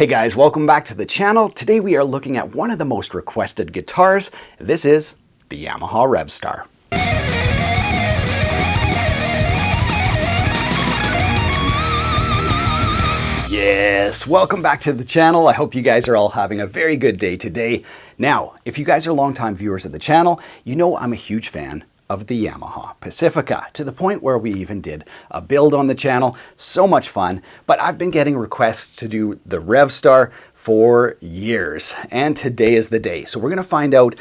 Hey guys, welcome back to the channel. Today we are looking at one of the most requested guitars. This is the Yamaha Revstar. Yes, welcome back to the channel. I hope you guys are all having a very good day today. Now, if you guys are longtime viewers of the channel, you know I'm a huge fan of the Yamaha Pacifica, to the point where we even did a build on the channel. So much fun. But I've been getting requests to do the Revstar for years, and today is the day. So we're going to find out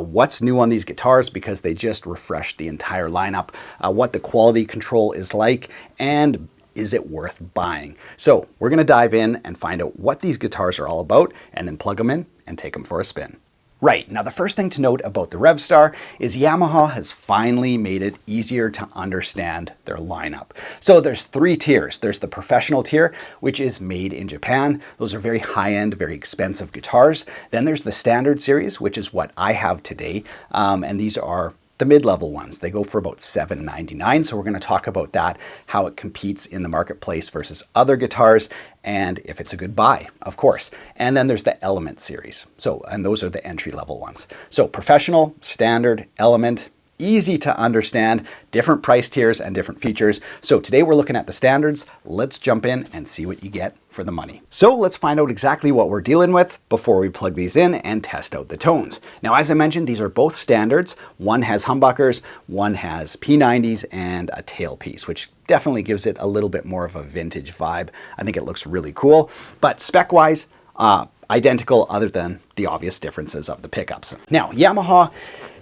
what's new on these guitars, because they just refreshed the entire lineup, what the quality control is like, and is it worth buying? So we're going to dive in and find out what these guitars are all about, and then plug them in and take them for a spin. Right, now the first thing to note about the Revstar is Yamaha has finally made it easier to understand their lineup. So there's three tiers. There's the professional tier, which is made in Japan. Those are very high-end, very expensive guitars. Then there's the standard series, which is what I have today. And these are the mid-level ones. They go for about $799. So we're going to talk about that, how it competes in the marketplace versus other guitars, and if it's a good buy, of course. And then there's the Element series. And those are the entry-level ones. So professional, standard, Element, easy to understand, different price tiers and different features. So today we're looking at the standards. Let's jump in and see what you get for the money. So let's find out exactly what we're dealing with before we plug these in and test out the tones. Now, as I mentioned, these are both standards. One has humbuckers, one has P90s and a tailpiece, which definitely gives it a little bit more of a vintage vibe. I think it looks really cool, but spec-wise, identical other than the obvious differences of the pickups. Now, Yamaha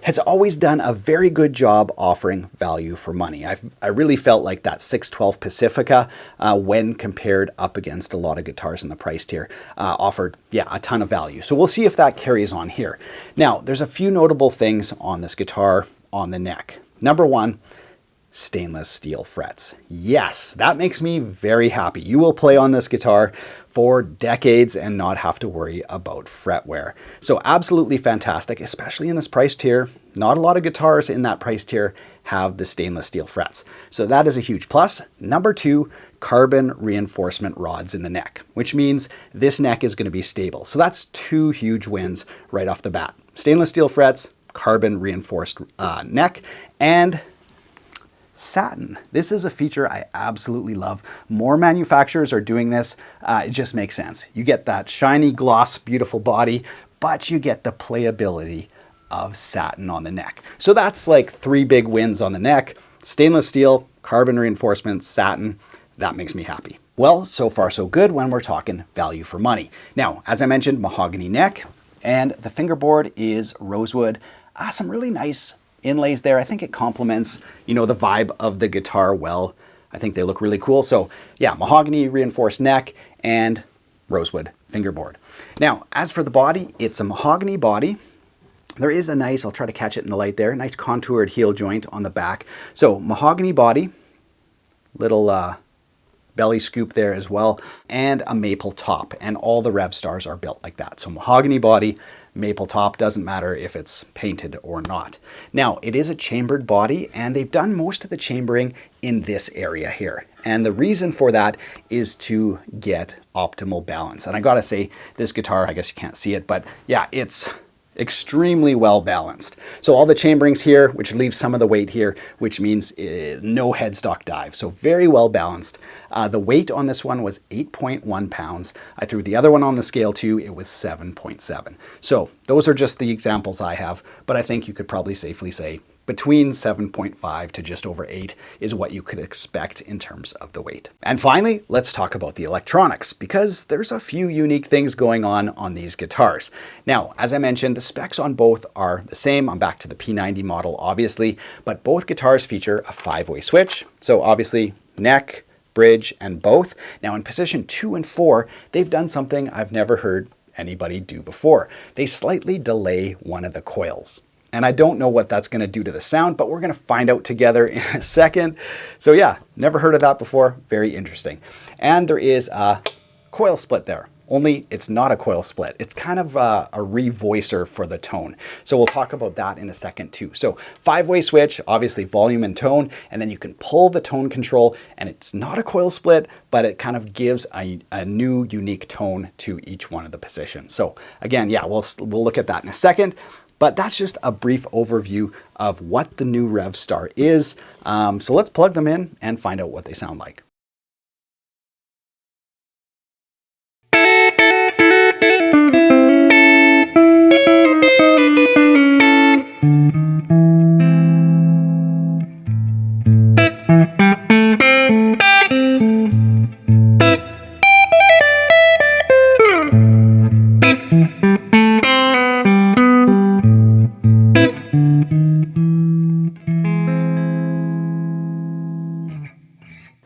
has always done a very good job offering value for money. I really felt like that 612 Pacifica, when compared up against a lot of guitars in the price tier, offered, a ton of value. So we'll see if that carries on here. Now, there's a few notable things on this guitar on the neck. Number one, stainless steel frets. Yes, that makes me very happy. You will play on this guitar for decades and not have to worry about fret wear. So absolutely fantastic, especially in this price tier. Not a lot of guitars in that price tier have the stainless steel frets. So that is a huge plus. Number two, carbon reinforcement rods in the neck, which means this neck is going to be stable. So that's two huge wins right off the bat. Stainless steel frets, carbon reinforced neck, and satin. This is a feature I absolutely love. More manufacturers are doing this. It just makes sense. You get that shiny gloss, beautiful body, but you get the playability of satin on the neck. So that's like three big wins on the neck. Stainless steel, carbon reinforcement, satin. That makes me happy. Well, so far so good when we're talking value for money. Now, as I mentioned, mahogany neck, and the fingerboard is rosewood. Some really nice inlays there. I think it complements, the vibe of the guitar well. I think they look really cool. So yeah, mahogany reinforced neck and rosewood fingerboard. Now, as for the body, it's a mahogany body. There is a nice, I'll try to catch it in the light there, nice contoured heel joint on the back. So mahogany body, little belly scoop there as well, and a maple top. And all the Revstars are built like that. So mahogany body, maple top, doesn't matter if it's painted or not. Now, it is a chambered body, and they've done most of the chambering in this area here. And the reason for that is to get optimal balance. And I gotta say, this guitar, I guess you can't see it, but yeah, it's extremely well balanced. So all the chamberings here, which leaves some of the weight here, which means no headstock dive. So very well balanced. The weight on this one was 8.1 pounds. I threw the other one on the scale too. It was 7.7. So those are just the examples I have, but I think you could probably safely say between 7.5 to just over 8 is what you could expect in terms of the weight. And finally, let's talk about the electronics, because there's a few unique things going on these guitars. Now, as I mentioned, the specs on both are the same. I'm back to the P90 model, obviously, but both guitars feature a 5-way switch. So obviously, neck, bridge, and both. Now in position 2 and 4, they've done something I've never heard anybody do before. They slightly delay one of the coils. And I don't know what that's going to do to the sound, but we're going to find out together in a second. So yeah, never heard of that before. Very interesting. And there is a coil split there. only it's not a coil split. It's kind of a revoicer for the tone. So we'll talk about that in a second too. So 5-way switch, obviously volume and tone, and then you can pull the tone control, and it's not a coil split, but it kind of gives a new unique tone to each one of the positions. So again, yeah, we'll look at that in a second. But that's just a brief overview of what the new Revstar is. So let's plug them in and find out what they sound like.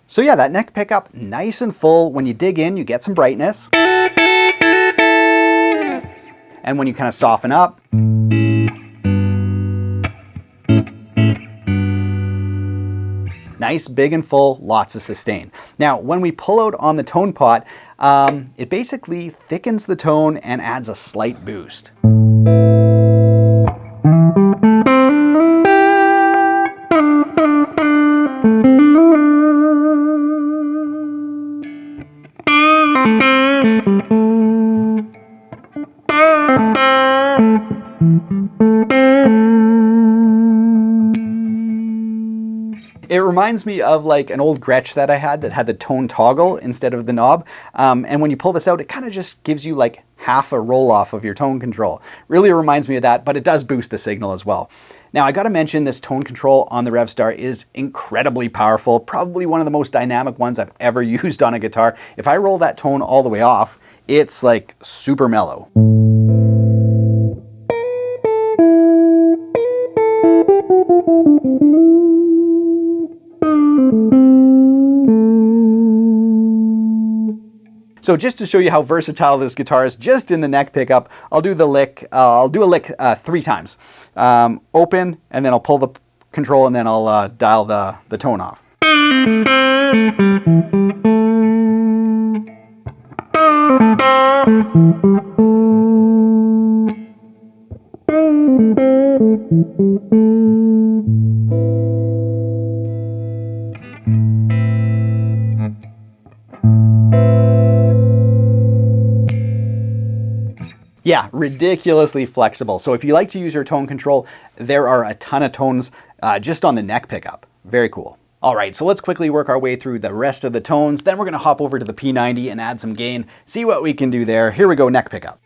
So yeah, that neck pickup, nice and full. When you dig in, you get some brightness. And when you kind of soften up, nice, big and full, lots of sustain. Now, when we pull out on the tone pot, it basically thickens the tone and adds a slight boost. It reminds me of like an old Gretsch that I had that had the tone toggle instead of the knob. And when you pull this out, it kind of just gives you like half a roll off of your tone control. Really reminds me of that, but it does boost the signal as well. Now I got to mention this tone control on the Revstar is incredibly powerful, probably one of the most dynamic ones I've ever used on a guitar. If I roll that tone all the way off, it's like super mellow. So just to show you how versatile this guitar is, just in the neck pickup, I'll do the lick. I'll do a lick 3 times. Open, and then I'll pull the control, and then I'll dial the tone off. Yeah, ridiculously flexible. So if you like to use your tone control, there are a ton of tones just on the neck pickup. Very cool. All right, so let's quickly work our way through the rest of the tones. Then we're gonna hop over to the P90 and add some gain, see what we can do there. Here we go, neck pickup.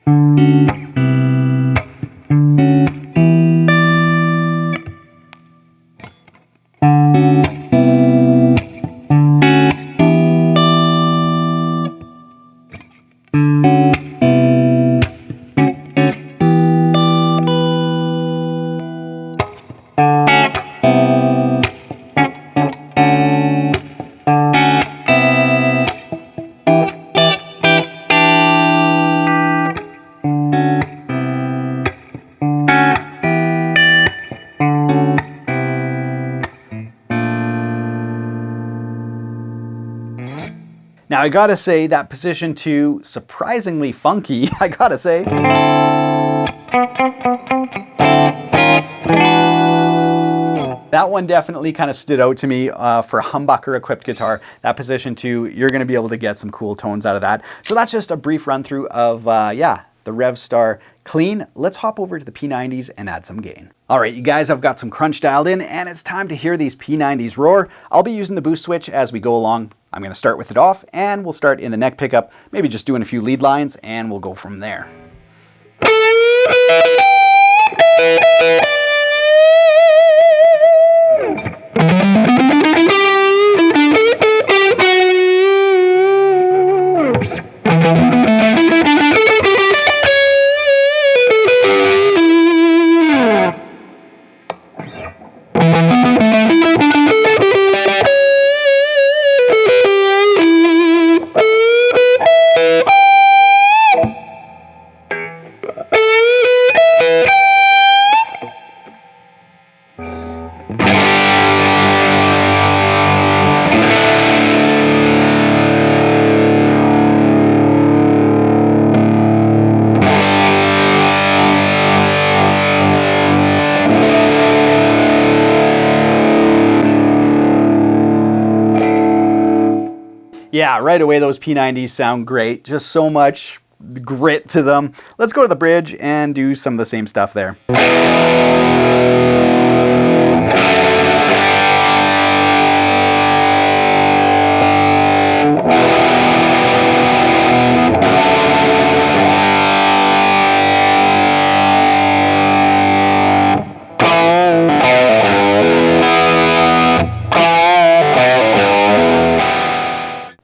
Now I gotta say that position 2, surprisingly funky, I gotta say. That one definitely kind of stood out to me for a humbucker equipped guitar. That position 2, you're gonna be able to get some cool tones out of that. So that's just a brief run through of, yeah, the Revstar clean. Let's hop over to the P90s and add some gain. All right, you guys, I've got some crunch dialed in, and it's time to hear these P90s roar. I'll be using the boost switch as we go along. I'm gonna start with it off, and we'll start in the neck pickup, maybe just doing a few lead lines, and we'll go from there. Yeah, right away those P90s sound great. Just so much grit to them. Let's go to the bridge and do some of the same stuff there.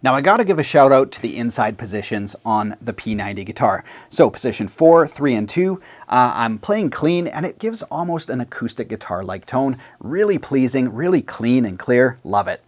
Now I gotta give a shout out to the inside positions on the P90 guitar. So position 4, 3, and 2, I'm playing clean and it gives almost an acoustic guitar-like tone. Really pleasing, really clean and clear, love it.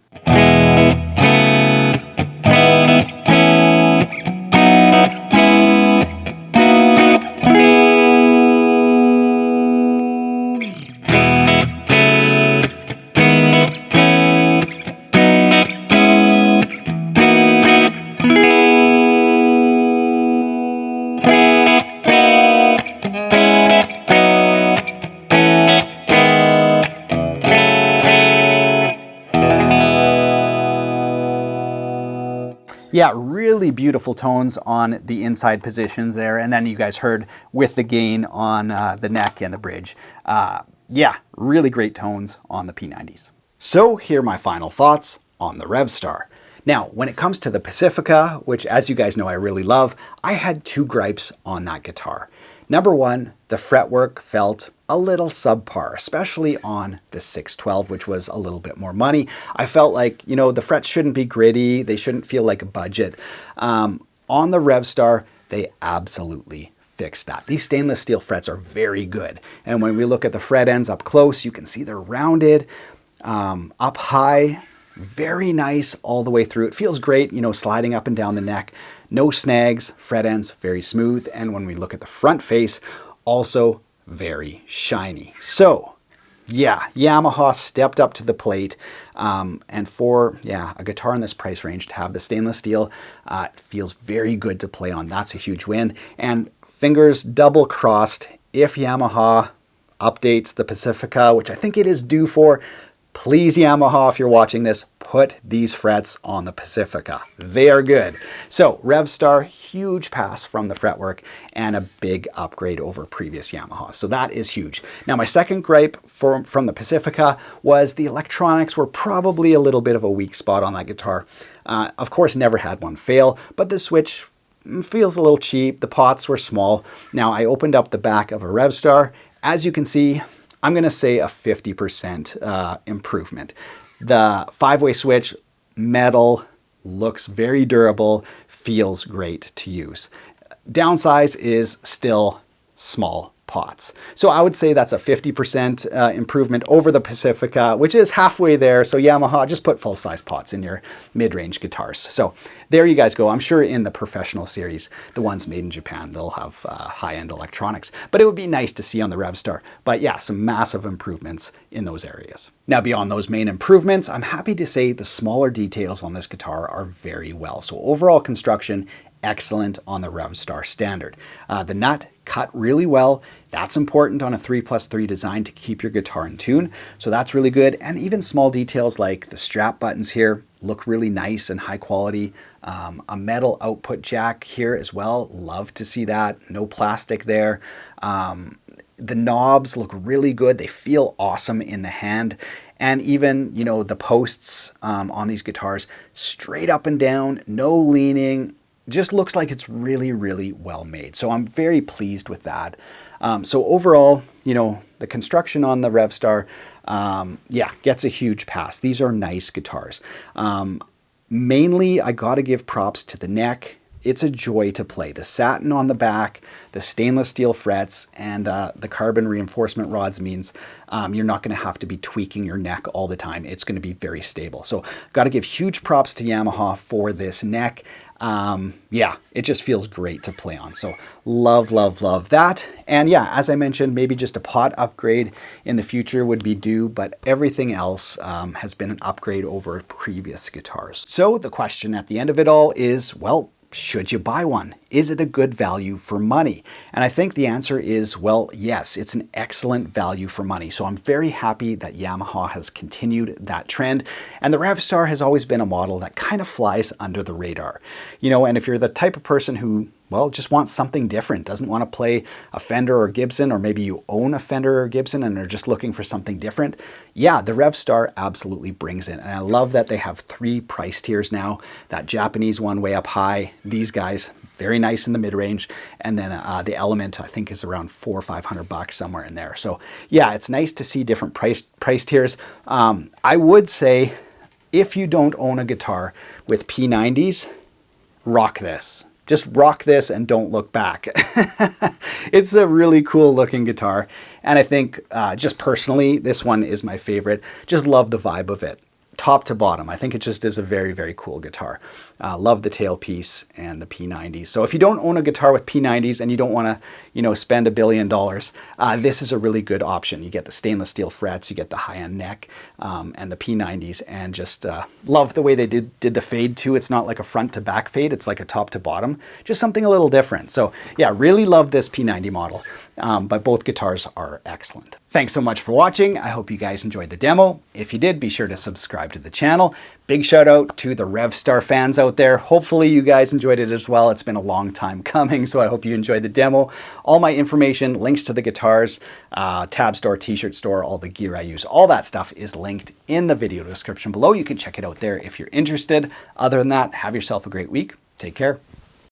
Yeah, really beautiful tones on the inside positions there. And then you guys heard with the gain on the neck and the bridge. Yeah, really great tones on the P90s. So here are my final thoughts on the Revstar. Now, when it comes to the Pacifica, which as you guys know I really love, I had 2 gripes on that guitar. Number 1, the fretwork felt a little subpar, especially on the 612, which was a little bit more money. I felt like, you know, the frets shouldn't be gritty. They shouldn't feel like a budget. On the Revstar, they absolutely fixed that. These stainless steel frets are very good. And when we look at the fret ends up close, you can see they're rounded, up high, very nice all the way through. It feels great, you know, sliding up and down the neck. No snags, fret ends, very smooth. And when we look at the front face, also very shiny. So yeah, Yamaha stepped up to the plate. And for a guitar in this price range to have the stainless steel, it feels very good to play on. That's a huge win. And fingers double crossed, if Yamaha updates the Pacifica, which I think it is due for, please Yamaha, if you're watching this, put these frets on the Pacifica. They are good. So Revstar, huge pass from the fretwork and a big upgrade over previous Yamaha. So that is huge. Now my second gripe from the Pacifica was the electronics were probably a little bit of a weak spot on that guitar. Of course, never had one fail, but the switch feels a little cheap. The pots were small. Now I opened up the back of a Revstar. As you can see, I'm going to say a 50% improvement. The 5-way switch, metal, looks very durable, feels great to use. Downsize is still small pots. So I would say that's a 50% improvement over the Pacifica, which is halfway there. So Yamaha, just put full-size pots in your mid-range guitars. So there you guys go. I'm sure in the professional series, the ones made in Japan, they'll have high-end electronics. But it would be nice to see on the Revstar. But yeah, some massive improvements in those areas. Now, beyond those main improvements, I'm happy to say the smaller details on this guitar are very well. So overall construction, excellent on the Revstar standard. The nut cut really well. That's important on a 3+3 design to keep your guitar in tune. So that's really good. And even small details like the strap buttons here look really nice and high quality. A metal output jack here as well. Love to see that. No plastic there. The knobs look really good. They feel awesome in the hand. And even, you know, the posts on these guitars, straight up and down, no leaning, just looks like it's really, really well made. So I'm very pleased with that. So overall, you know, the construction on the Revstar, yeah, gets a huge pass. These are nice guitars. Mainly, I got to give props to the neck. It's a joy to play. The satin on the back, the stainless steel frets, and the carbon reinforcement rods means you're not going to have to be tweaking your neck all the time. It's going to be very stable. So got to give huge props to Yamaha for this neck. Yeah, it just feels great to play on. So love, love, love that. And yeah, as I mentioned, maybe just a pot upgrade in the future would be due, but everything else has been an upgrade over previous guitars. So the question at the end of it all is, well, should you buy one? Is it a good value for money? And I think the answer is, well, yes, it's an excellent value for money. So I'm very happy that Yamaha has continued that trend. And the Revstar has always been a model that kind of flies under the radar. You know, and if you're the type of person who, well, just wants something different, doesn't want to play a Fender or Gibson, or maybe you own a Fender or Gibson and are just looking for something different, yeah, the Revstar absolutely brings it. And I love that they have 3 price tiers now. That Japanese one way up high, these guys, very nice in the mid-range, and then the Element, I think, is around $400 or $500 somewhere in there. So yeah, it's nice to see different price tiers. I would say if you don't own a guitar with P90s, rock this. Just rock this and don't look back. It's a really cool looking guitar. And I think just personally, this one is my favorite. Just love the vibe of it. Top to bottom. I think it just is a very, very cool guitar. Love the tailpiece and the P90s. So if you don't own a guitar with P90s and you don't want to, you know, spend $1 billion, this is a really good option. You get the stainless steel frets, you get the high-end neck, and the P90s, and just love the way they did the fade too. It's not like a front to back fade. It's like a top to bottom, just something a little different. So yeah, really love this P90 model, but both guitars are excellent. Thanks so much for watching. I hope you guys enjoyed the demo. If you did, be sure to subscribe to the channel. Big shout out to the Revstar fans out there. Hopefully you guys enjoyed it as well. It's been a long time coming, so I hope you enjoyed the demo. All my information, links to the guitars, tab store, t-shirt store, all the gear I use, all that stuff is linked in the video description below. You can check it out there if you're interested. Other than that, have yourself a great week. Take care.